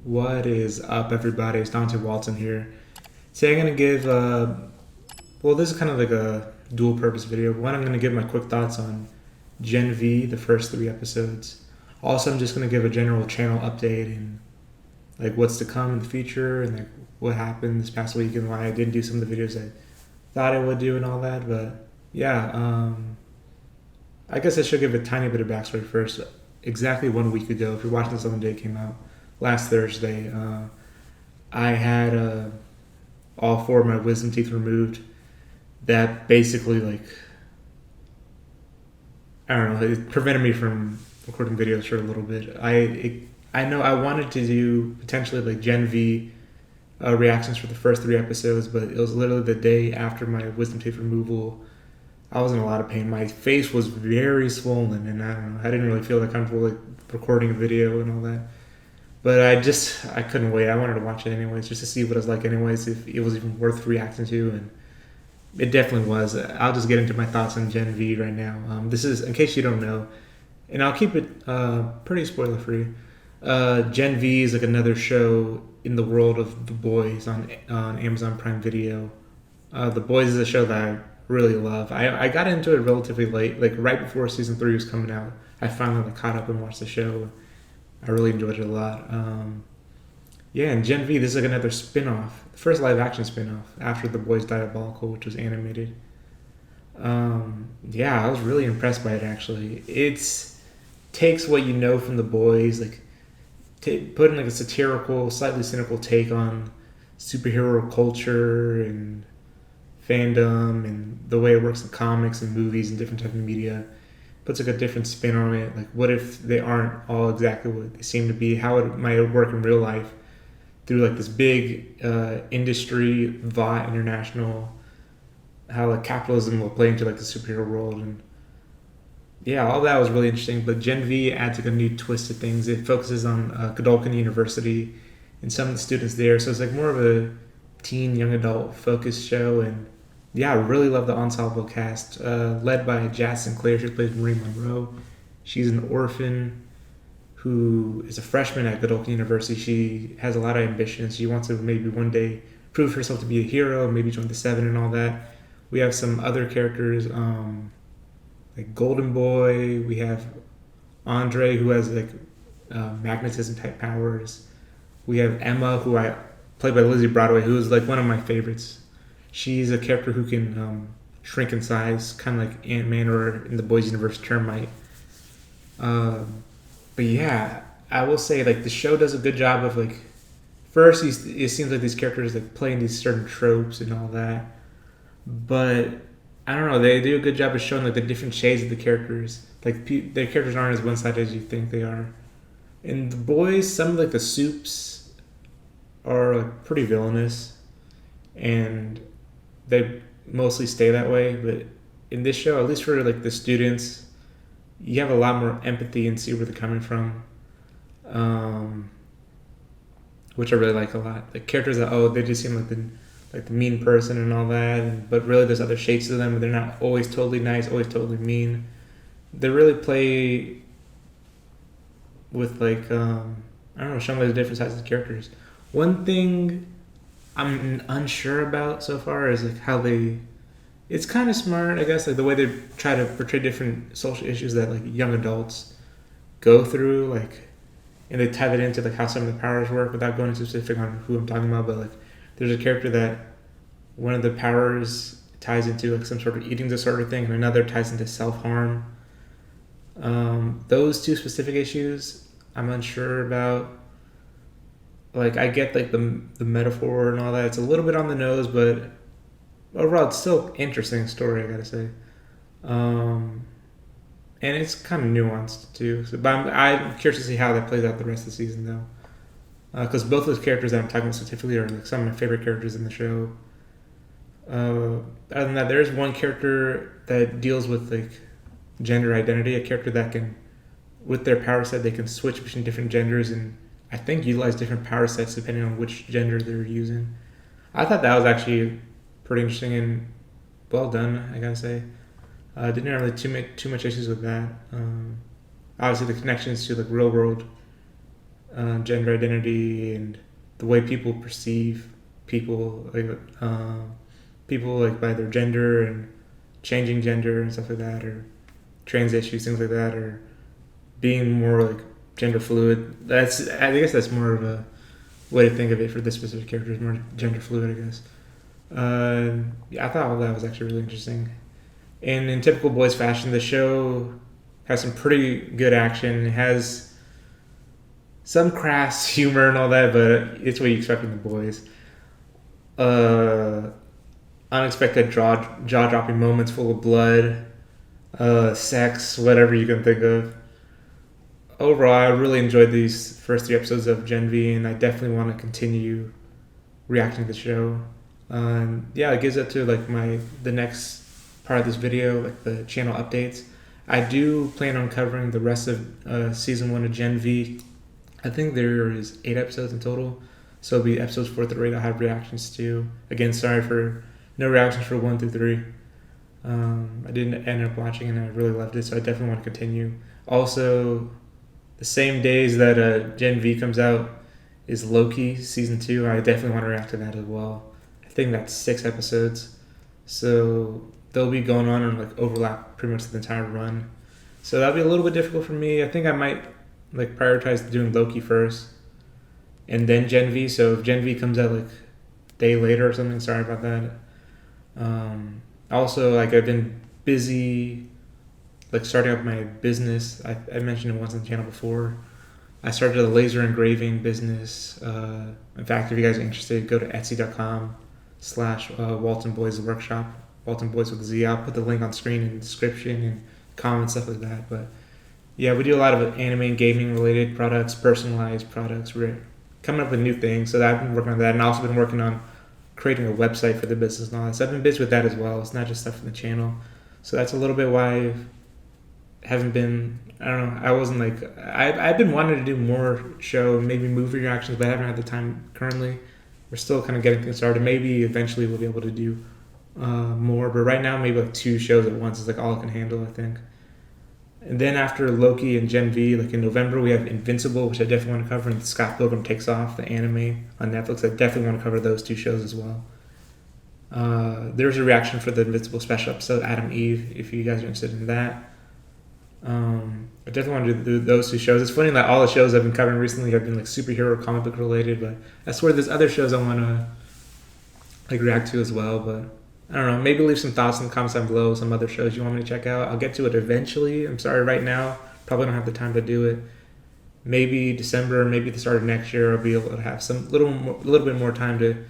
What is up, everybody? It's Dante Walton here. Today I'm going to give, well, this is kind of like a dual purpose video. One, I'm going to give my quick thoughts on Gen V, the first 3 episodes. Also, I'm just going to give a general channel update and like what's to come in the future and like what happened this past week and why I didn't do some of the videos I thought I would do and all that. But yeah, I guess I should give a tiny bit of backstory first. Exactly 1 week ago, if you're watching this on the day it came out, last Thursday, I had all 4 of my wisdom teeth removed. That basically, like, I don't know, it prevented me from recording videos for a little bit. I know I wanted to do potentially like Gen V reactions for the first 3 episodes, but it was literally the day after my wisdom teeth removal. I was in a lot of pain. My face was very swollen, and I don't know, I didn't really feel that comfortable like recording a video and all that. But I couldn't wait. I wanted to watch it anyways, just to see what it was like anyways, if it was even worth reacting to, and it definitely was. I'll just get into my thoughts on Gen V right now. This is, in case you don't know, and I'll keep it pretty spoiler free. Gen V is like another show in the world of The Boys on Amazon Prime Video. The Boys is a show that I really love. I got into it relatively late, like right before season 3 was coming out. I finally like caught up and watched the show. I really enjoyed it a lot. Yeah, and Gen V, this is like another spin-off, the first live-action spin-off after The Boys Diabolical, which was animated. Yeah, I was really impressed by it, actually. It's takes what you know from The Boys, like put in like a satirical, slightly cynical take on superhero culture and fandom and the way it works in comics and movies and different types of media. Puts like a different spin on it. Like, what if they aren't all exactly what they seem to be? How it might work in real life through like this big industry, VOT, international. How like capitalism will play into like the superhero world, and yeah, all that was really interesting. But Gen V adds like a new twist to things. It focuses on Godolphin University and some of the students there, so it's like more of a teen, young adult focused show. And yeah, I really love the ensemble cast, led by Jazz Sinclair. She plays Marie Monroe. She's an orphan who is a freshman at Godolphin University. She has a lot of ambitions. She wants to maybe one day prove herself to be a hero, maybe join the Seven and all that. We have some other characters, like Golden Boy. We have Andre, who has like magnetism type powers. We have Emma, who I played by Lizzie Broadway, who is like one of my favorites. She's a character who can shrink in size, kind of like Ant-Man or in the Boys Universe Termite. But yeah, I will say like the show does a good job of like, first it seems like these characters like playing these certain tropes and all that, but I don't know, they do a good job of showing like the different shades of the characters. Like their characters aren't as one-sided as you think they are. In the Boys, some of like the soups are like pretty villainous, and they mostly stay that way. But in this show, at least for like the students, you have a lot more empathy and see where they're coming from, which I really like a lot. The characters that they just seem like the mean person and all that, but really there's other shades to them. They're not always totally nice, always totally mean. They really play with like I don't know, showing like the different sides of the characters. One thing I'm unsure about so far is like how it's kind of smart, I guess, like the way they try to portray different social issues that like young adults go through, like, and they tie that into like how some of the powers work without going into specific on who I'm talking about. But like, there's a character that one of the powers ties into like some sort of eating disorder thing, and another ties into self-harm. Those 2 specific issues I'm unsure about. Like, I get like the metaphor and all that. It's a little bit on the nose, but overall it's still interesting story, I gotta say. And it's kind of nuanced too. So, but I'm curious to see how that plays out the rest of the season though, because both those characters that I'm talking about specifically are like some of my favorite characters in the show. Other than that, there's one character that deals with like gender identity, a character that can, with their power set, they can switch between different genders and I think utilize different power sets depending on which gender they're using. I thought that was actually pretty interesting and well done, I gotta say. Didn't have really too much issues with that. Obviously, the connections to like real world gender identity and the way people perceive people, people like by their gender and changing gender and stuff like that, or trans issues, things like that, or being more like gender fluid. I guess that's more of a way to think of it for this specific character, is more gender fluid, I guess. Yeah, I thought all that was actually really interesting. And in typical boys fashion, the show has some pretty good action. It has some crass humor and all that, but it's what you expect from the boys. Unexpected jaw-dropping moments full of blood, sex, whatever you can think of. Overall, I really enjoyed these first 3 episodes of Gen V, and I definitely want to continue reacting to the show. Yeah, it gives up to like the next part of this video, like the channel updates. I do plan on covering the rest of season 1 of Gen V. I think there is 8 episodes in total, so it'll be episodes 4 through 8 I'll have reactions to. Again, sorry for no reactions for 1 through 3. I didn't end up watching and I really loved it, so I definitely want to continue. Also, the same days that Gen V comes out is Loki season 2. I definitely want to react to that as well. I think that's 6 episodes, so they'll be going on and like overlap pretty much the entire run. So that'll be a little bit difficult for me. I think I might like prioritize doing Loki first and then Gen V. So if Gen V comes out like a day later or something, sorry about that. Also, like I've been busy like starting up my business. I mentioned it once on the channel before. I started a laser engraving business. In fact, if you guys are interested, go to etsy.com/Walton Boys Workshop. Walton Boys with a Z. I'll put the link on screen in the description and comments, stuff like that. But yeah, we do a lot of anime and gaming related products, personalized products. We're coming up with new things. So I've been working on that, and I've also been working on creating a website for the business and all that. So I've been busy with that as well. It's not just stuff from the channel. So that's a little bit why I haven't been, I don't know, I wasn't like, I've been wanting to do more show, maybe movie reactions, but I haven't had the time currently. We're still kind of getting things started. Maybe eventually we'll be able to do more, but right now maybe like 2 shows at once is like all I can handle, I think. And then after Loki and Gen V, like in November, we have Invincible, which I definitely want to cover, and Scott Pilgrim Takes Off, the anime on Netflix. I definitely want to cover those 2 shows as well. There's a reaction for the Invincible special episode, Adam Eve, if you guys are interested in that. I definitely want to do those 2 shows. It's funny that all the shows I've been covering recently have been like superhero comic book related, but I swear there's other shows I want to like react to as well. But I don't know, maybe leave some thoughts in the comments down below, some other shows you want me to check out. I'll get to it eventually. I'm sorry right now, probably don't have the time to do it. Maybe December, maybe the start of next year, I'll be able to have some little bit more time to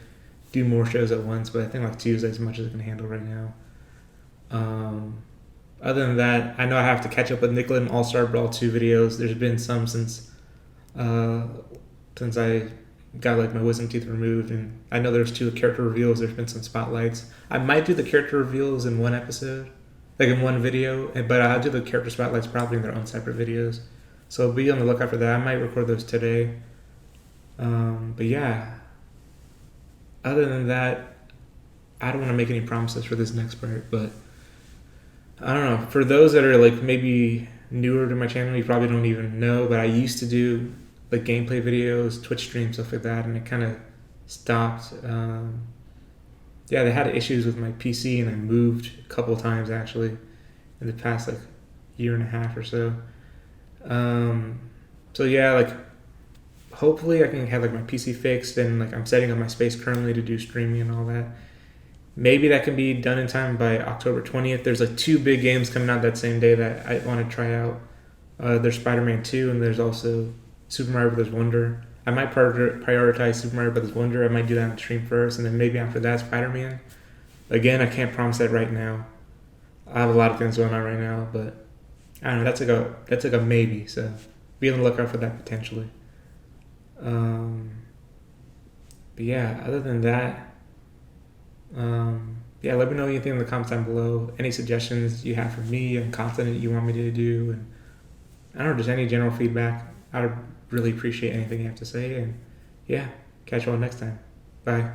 do more shows at once. But I think like 2 is as much as I can handle right now. Other than that, I know I have to catch up with Nickelodeon All-Star Brawl 2 videos. There's been some since I got like my wisdom teeth removed, and I know there's 2 character reveals. There's been some spotlights. I might do the character reveals in one episode, like in one video, but I'll do the character spotlights probably in their own separate videos. So be on the lookout for that. I might record those today. But yeah, other than that, I don't want to make any promises for this next part, but I don't know. For those that are like maybe newer to my channel, you probably don't even know, but I used to do like gameplay videos, Twitch streams, stuff like that, and it kind of stopped. Yeah, they had issues with my PC, and I moved a couple of times actually in the past like year and a half or so. So yeah, like hopefully I can have like my PC fixed, and like I'm setting up my space currently to do streaming and all that. Maybe that can be done in time by October 20th. There's like 2 big games coming out that same day that I want to try out. There's Spider-Man 2, and there's also Super Mario Bros. Wonder. I might prioritize Super Mario Bros. Wonder. I might do that on the stream first, and then maybe after that Spider-Man. Again, I can't promise that right now. I have a lot of things going on right now, but I don't know. That's like a maybe. So be on the lookout for that potentially. But yeah, other than that, yeah, let me know anything in the comments down below. Any suggestions you have for me and content that you want me to do, and I don't know, just any general feedback. I would really appreciate anything you have to say. And yeah, catch you all next time. Bye.